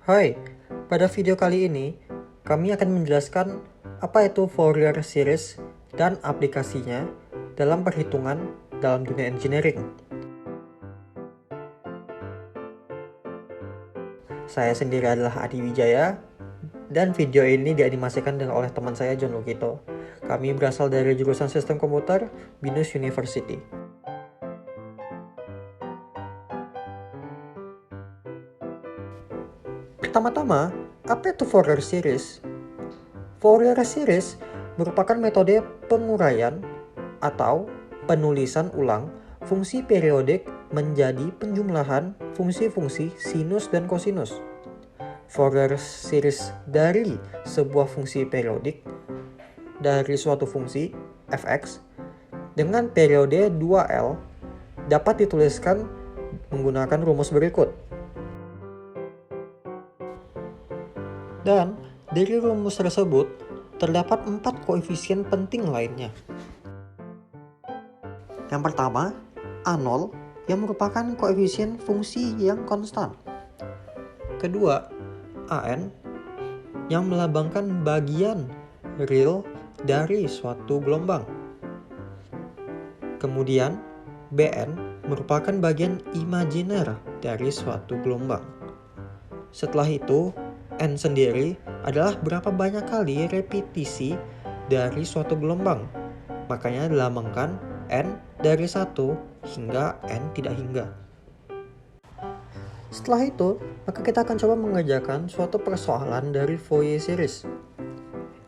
Hai, pada video kali ini kami akan menjelaskan apa itu Fourier series dan aplikasinya dalam perhitungan dalam dunia engineering. Saya sendiri adalah Adi Wijaya dan video ini dianimasikan oleh teman saya John Lukito. Kami berasal dari jurusan Sistem Komputer Binus University. Pertama-tama, apa itu Fourier series? Fourier series merupakan metode penguraian atau penulisan ulang fungsi periodik menjadi penjumlahan fungsi-fungsi sinus dan kosinus. Fourier series dari sebuah fungsi periodik dari suatu fungsi fx dengan periode 2L dapat dituliskan menggunakan rumus berikut. Dan dari rumus tersebut terdapat 4 koefisien penting lainnya. Yang pertama, A0 yang merupakan koefisien fungsi yang konstan. Kedua, AN yang melambangkan bagian real dari suatu gelombang. Kemudian, BN merupakan bagian imajiner dari suatu gelombang. Setelah itu, N sendiri adalah berapa banyak kali repetisi dari suatu gelombang. Makanya dilambangkan N dari 1 hingga N tidak hingga. Setelah itu, maka kita akan coba mengerjakan suatu persoalan dari Fourier series.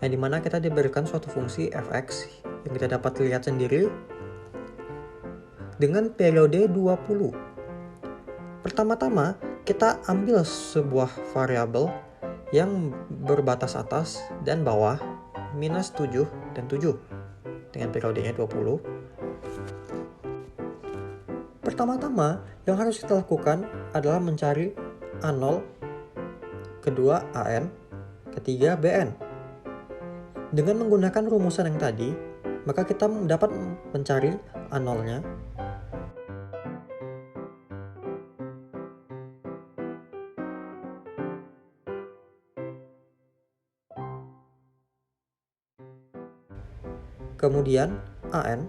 Yang dimana kita diberikan suatu fungsi fx yang kita dapat lihat sendiri dengan periode 20. Pertama-tama, kita ambil sebuah variabel yang berbatas atas dan bawah minus 7 dan 7 dengan periodenya 20. Pertama-tama yang harus kita lakukan adalah mencari A0, kedua AN, ketiga BN. Dengan menggunakan rumusan yang tadi, maka kita dapat mencari A0-nya. Kemudian AN,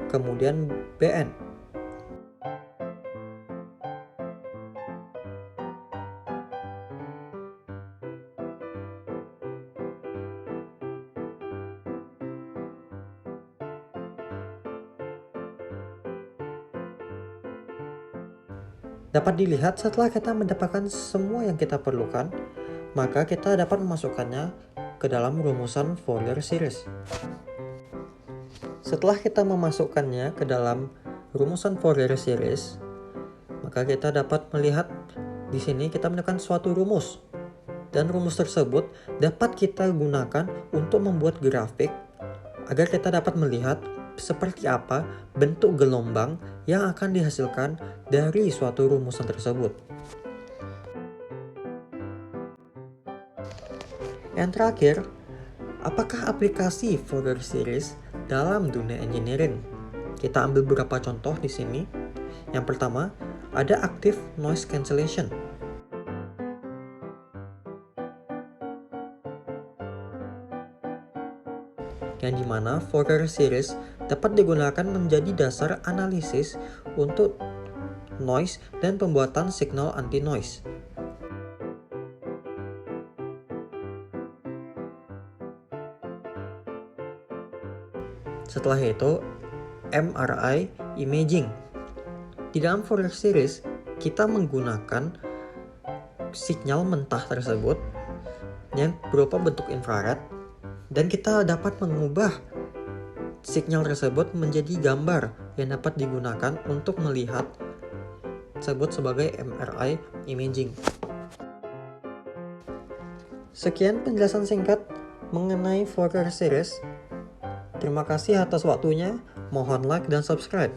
kemudian BN. Dapat dilihat setelah kita mendapatkan semua yang kita perlukan, maka kita dapat memasukkannya ke dalam rumusan Fourier series. Setelah kita memasukkannya ke dalam rumusan Fourier series, maka kita dapat melihat di sini kita menemukan suatu rumus. Dan rumus tersebut dapat kita gunakan untuk membuat grafik agar kita dapat melihat seperti apa bentuk gelombang yang akan dihasilkan dari suatu rumusan tersebut. Yang terakhir, apakah aplikasi Fourier series dalam dunia engineering? Kita ambil beberapa contoh di sini. Yang pertama, ada active noise cancellation. Yang dimana Fourier series dapat digunakan menjadi dasar analisis untuk noise dan pembuatan signal anti-noise. Setelah itu, MRI imaging. Di dalam Fourier series, kita menggunakan sinyal mentah tersebut yang berupa bentuk infrared, dan kita dapat mengubah sinyal tersebut menjadi gambar yang dapat digunakan untuk melihat disebut sebagai MRI imaging. Sekian penjelasan singkat mengenai Fourier series. Terima kasih atas waktunya. Mohon like dan subscribe.